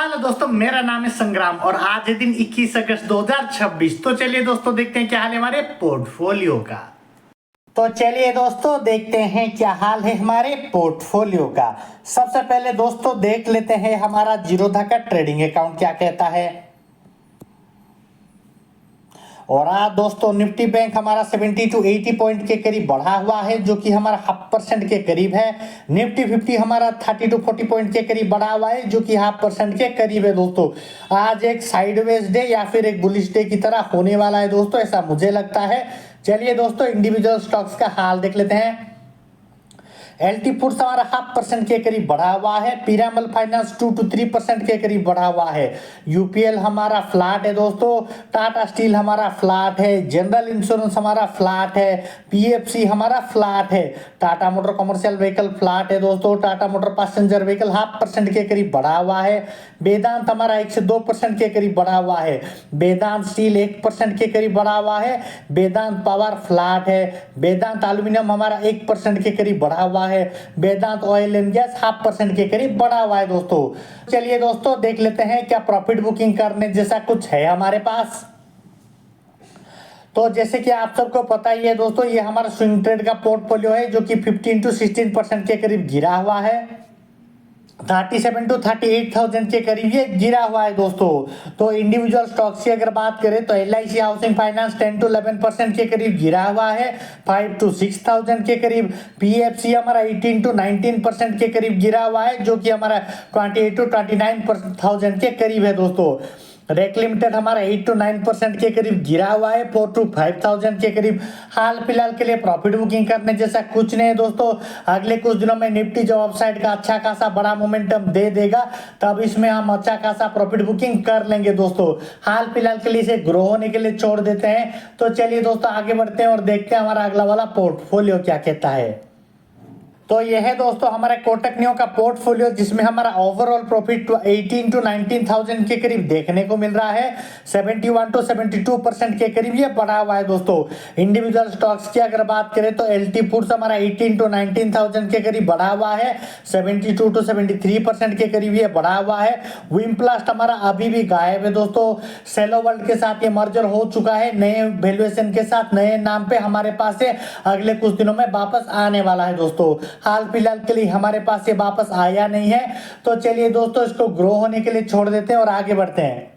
Hello दोस्तों, मेरा नाम है संग्राम और आज है दिन 21 अगस्त 2026। तो चलिए दोस्तों देखते हैं क्या हाल है हमारे पोर्टफोलियो का। तो चलिए दोस्तों देखते हैं क्या हाल है हमारे पोर्टफोलियो का। सबसे पहले दोस्तों देख लेते हैं हमारा जीरोधा का ट्रेडिंग अकाउंट क्या कहता है। और आज दोस्तों निफ्टी बैंक हमारा 70 to 80 पॉइंट के करीब बढ़ा हुआ है, जो कि हमारा 0.5% के करीब है। निफ्टी 50 हमारा 30 to 40 पॉइंट के करीब बढ़ा हुआ है, जो कि 0.5% के करीब है। दोस्तों आज एक साइडवेज डे या फिर एक बुलिश डे की तरह होने वाला है दोस्तों, ऐसा मुझे लगता है। चलिए दोस्तों इंडिविजुअल स्टॉक्स का हाल देख लेते हैं। एलटी फूड्स हमारा 0.5% के करीब बढ़ा हुआ है। पीरामल फाइनेंस 2 to 3% के करीब बढ़ा हुआ है। यूपीएल हमारा फ्लैट है दोस्तों। टाटा स्टील हमारा फ्लैट है। जनरल इंश्योरेंस हमारा फ्लैट है। पीएफसी हमारा फ्लैट है। Tata motor commercial vehicle flat है दोस्तों। टाटा मोटर पैसेंजर व्हीकल 0.5% के करीब बढ़ा हुआ है। वेदांत हमारा 1 से 2% के करीब बढ़ा हुआ है। वेदांत स्टील 1% के करीब बढ़ा हुआ है। वेदांत पावर फ्लैट है। वेदांत एल्यूमिनियम हमारा 1% के करीब बढ़ा हुआ है। वेदांत ऑयल एंड गैस 0.5% के करीब बढ़ा हुआ है दोस्तों। चलिए दोस्तों देख लेते हैं क्या प्रॉफिट बुकिंग करने जैसा कुछ है हमारे पास। तो जैसे कि आप सबको पता ही है दोस्तों, ये हमारा स्विंग ट्रेड का पोर्टफोलियो है, जो कि 15 to 16% के करीब गिरा हुआ है। 37 to 38,000 के करीब ये गिरा हुआ है दोस्तों। तो इंडिविजुअल स्टॉक्स की अगर बात करें तो LIC हाउसिंग फाइनेंस 10 to 11% के करीब गिरा हुआ है, 5 to 6,000 के करीब। PFC हमारा 18 to 19% के करीब गिरा हुआ है, जो कि हमारा 28 to 29,000 के करीब है दोस्तों। रेक लिमिटेड हमारा 8 to 9% के करीब गिरा हुआ है, 4 to 5,000 के करीब। हाल फिलहाल के लिए प्रॉफिट बुकिंग करने जैसा कुछ नहीं है दोस्तों। अगले कुछ दिनों में निफ्टी जब अपसाइड का अच्छा खासा बड़ा मोमेंटम दे देगा, तब इसमें हम अच्छा खासा प्रॉफिट बुकिंग कर लेंगे दोस्तों। हाल फिलहाल के लिए इसे ग्रो होने के लिए छोड़ देते हैं। तो चलिए दोस्तों आगे बढ़ते हैं और देखते हैं हमारा अगला वाला पोर्टफोलियो क्या कहता है। तो यह है दोस्तों हमारे कोटक नियो का पोर्टफोलियो, जिसमें हमारा ओवरऑल प्रॉफिट 18 to 19,000 के करीब देखने को मिल रहा है। 71 to 72% के करीब ये बढ़ा हुआ है दोस्तों। इंडिविजुअल स्टॉक्स की अगर बात करें तो एलटी फूड्स हमारा 18 to 19,000 के करीब बढ़ा हुआ है। 72 to 73% के करीब ये बढ़ा हुआ है। विमप्लास्ट हमारा अभी भी गायब है दोस्तों। सेलो वर्ल्ड के साथ ये मर्जर हो चुका है, नए वैल्यूएशन के साथ नए नाम पे हमारे पास से अगले कुछ दिनों में वापस आने वाला है दोस्तों। हाल फिलहाल के लिए हमारे पास ये वापस आया नहीं है। तो चलिए दोस्तों इसको ग्रो होने के लिए छोड़ देते हैं और आगे बढ़ते हैं।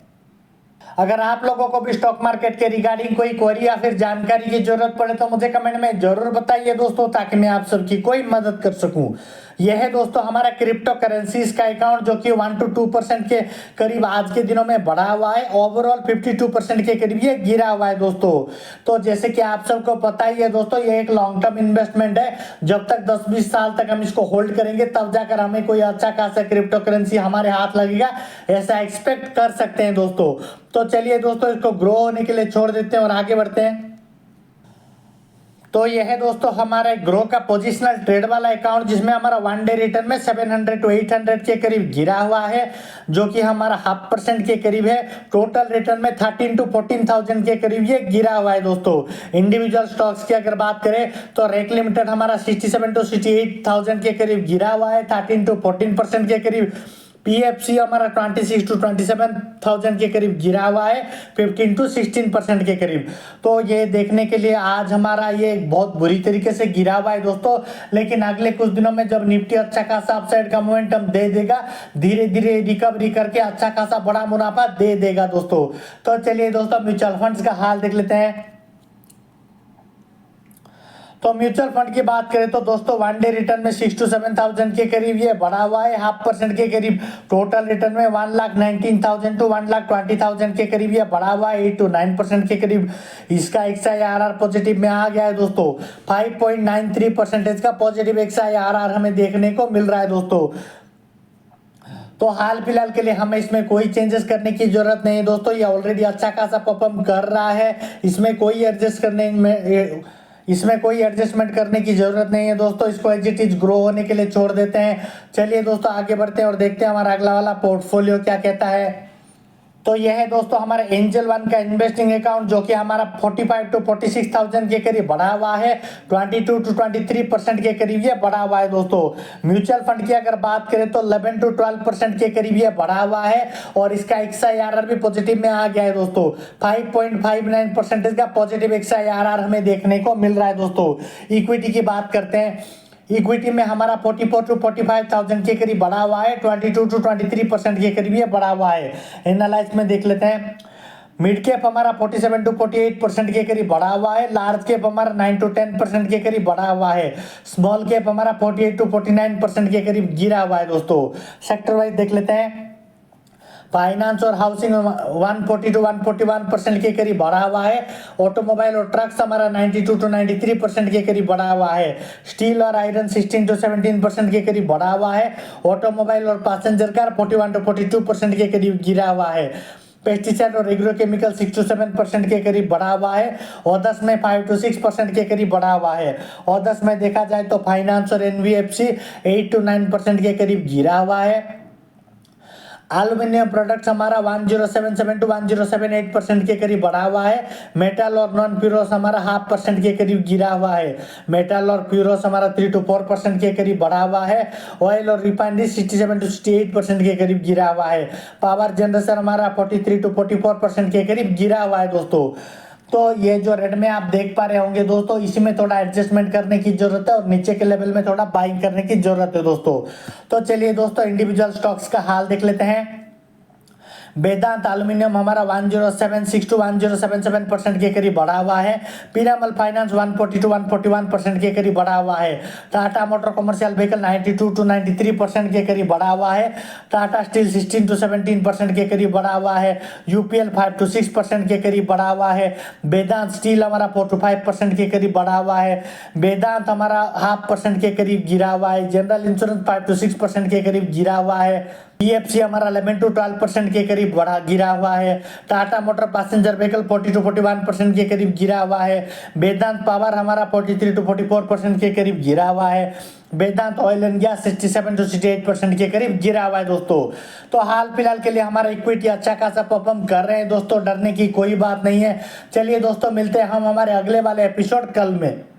अगर आप लोगों को भी स्टॉक मार्केट के रिगार्डिंग कोई क्वेरी या फिर जानकारी की जरूरत पड़े तो मुझे कमेंट में जरूर बताइए दोस्तों, ताकि मैं आप सबकी कोई मदद कर सकूं। यह है दोस्तों हमारा क्रिप्टो करेंसीज का अकाउंट, जो कि 1 to 2% के करीब आज के दिनों में बढ़ा हुआ है। ओवरऑल 52% के करीब ये गिरा हुआ है दोस्तों। तो जैसे कि आप सबको पता ही है दोस्तों, ये एक लॉन्ग टर्म इन्वेस्टमेंट है। जब तक 10-20 साल तक हम इसको होल्ड करेंगे, तब जाकर हमें कोई अच्छा खासा क्रिप्टो करेंसी हमारे हाथ लगेगा, ऐसा एक्सपेक्ट कर सकते हैं दोस्तों। तो चलिए दोस्तों इसको ग्रो होने के लिए छोड़ देते हैं और आगे बढ़ते हैं। तो यह है दोस्तों हमारा ग्रो का पोजिशनल ट्रेड वाला अकाउंट, जिसमें हमारा 1 डे रिटर्न में 700 to 800 के करीब गिरा हुआ है, जो कि हमारा 0.5% के करीब है। टोटल रिटर्न में 13 to 14,000 के करीब ये गिरा हुआ है दोस्तों। इंडिविजुअल स्टॉक्स की अगर बात करें तो रेक लिमिटेड हमारा 67 to 68,000 के करीब गिरा हुआ है, 13 to 14% के करीब। PFC हमारा 26 to 27,000 के करीब गिरा हुआ है, 15 to 16% के करीब। तो ये देखने के लिए आज हमारा ये बहुत बुरी तरीके से गिरा हुआ है दोस्तों, लेकिन अगले कुछ दिनों में जब निफ्टी अच्छा खासा अपसाइड का मोमेंटम दे देगा, धीरे धीरे रिकवरी करके अच्छा खासा बड़ा मुनाफा दे देगा दोस्तों। तो चलिए दोस्तों म्यूचुअल फंड्स का हाल देख लेते हैं। तो म्यूचुअल फंड की बात करें तो दोस्तों 1 डे रिटर्न में 6 to 7,000 के करीब ये बढ़ा हुआ है, 0.5% के करीब। टोटल रिटर्न में 1,19,000 to 1,20,000 के करीब ये बढ़ा हुआ है, 8 to 9% के करीब। इसका XIRR पॉजिटिव में आ गया है दोस्तों। 5.93% का पॉजिटिव XIRR हमें देखने को मिल रहा है दोस्तों। तो हाल फिलहाल के लिए हमें इसमें कोई चेंजेस करने की जरूरत नहीं है दोस्तों। ये ऑलरेडी अच्छा खासा परफॉर्म कर रहा है, इसमें कोई एडजस्टमेंट करने की जरूरत नहीं है दोस्तों। इसको एज इट इज ग्रो होने के लिए छोड़ देते हैं। चलिए दोस्तों आगे बढ़ते हैं और देखते हैं हमारा अगला वाला पोर्टफोलियो क्या कहता है। तो यह है दोस्तों हमारा एंजल वन का इन्वेस्टिंग अकाउंट, जो कि हमारा 45 to 46,000 के करीब बढ़ा हुआ है, 22 to 23% के करीब ये बढ़ा हुआ है दोस्तों। म्यूचुअल फंड की अगर बात करें तो 11 to 12% के करीब ये बढ़ा हुआ है, और इसका XIRR भी पॉजिटिव में आ गया है दोस्तों। 5.59% का पॉजिटिव XIRR हमें देखने को मिल रहा है दोस्तों। इक्विटी की बात करते हैं, इक्विटी में हमारा 44 to 45,000 के करीब बढ़ा हुआ है, 22 to 23% के करीब ये बढ़ा हुआ है। एनालाइज में देख लेते हैं, मिड कैप हमारा 47 to 48% के करीब बढ़ा हुआ है, लार्ज कैप हमारा 9 to 10% के करीब बढ़ा हुआ है, स्मॉल कैप हमारा 48 to 49% के करीब गिरा हुआ है दोस्तों। सेक्टर वाइज देख लेते हैं, फाइनेंस और हाउसिंग 140 to 141% के करीब बढ़ा हुआ है, ऑटोमोबाइल और ट्रक्स हमारा 92 to 93% के करीब बढ़ा हुआ है, स्टील और आयरन 16 to 17% के करीब बढ़ा हुआ है, ऑटोमोबाइल और पैसेंजर कार 41 to 42% के करीब गिरा हुआ है, पेस्टिसाइड और एग्रोकेमिकल 6 to 7% के करीब बढ़ा हुआ है, ऑदर्स में 5 to 6% के करीब बढ़ा हुआ है। ऑदर्स में देखा जाए तो फाइनेंस और NBFC 8 to 9% के करीब गिरा हुआ है। एल्यूमिनियम प्रोडक्ट्स हमारा 1077 to 1078% के करीब बढ़ा हुआ है, मेटल और नॉन प्यूरोस हमारा 0.5% के करीब गिरा हुआ है, मेटल और प्यूरोस हमारा 3 to 4% के करीब बढ़ा हुआ है, ऑयल और रिफाइनरी 67 to 68% के करीब गिरा हुआ है, पावर जनरेशन हमारा 43 to 44% के करीब गिरा हुआ है दोस्तों। तो ये जो रेट में आप देख पा रहे होंगे दोस्तों, इसी में थोड़ा एडजस्टमेंट करने की जरूरत है और नीचे के लेवल में थोड़ा बाइंग करने की जरूरत है दोस्तों। तो चलिए दोस्तों इंडिविजुअल स्टॉक्स का हाल देख लेते हैं। वेदांत एल्यूमिनियम हमारा 1076 to 1077% के करीब बढ़ा हुआ है, पीरामल फाइनेंस 140 to 141% के करीब बढ़ा हुआ है, Tata motor commercial vehicle 92 to 93% के करीब बढ़ा हुआ है, टाटा स्टील 16 to 17% के करीब बढ़ा हुआ है, UPL 5 to 6% के करीब बढ़ा हुआ है, वेदांत स्टील हमारा 4 to 5% के करीब बढ़ा हुआ है, वेदांत हमारा 0.5% के करीब गिरा हुआ है, जनरल इंश्योरेंस 5 to 6% के करीब गिरा हुआ है, PFC हमारा 11 to 12% के करीब गिरा हुआ है, Tata motor passenger vehicle 40 to 41% के करीब गिरा हुआ है, वेदांत पावर हमारा 43 to 44% के करीब गिरा हुआ है, वेदांत ऑयल एंड गैस 67 to 68% के करीब गिरा हुआ है दोस्तों। तो हाल फिलहाल के लिए हमारा इक्विटी अच्छा खासा परफॉर्म कर रहे हैं दोस्तों, डरने की कोई बात नहीं है। चलिए दोस्तों मिलते हैं हम हमारे अगले वाले एपिसोड कल में।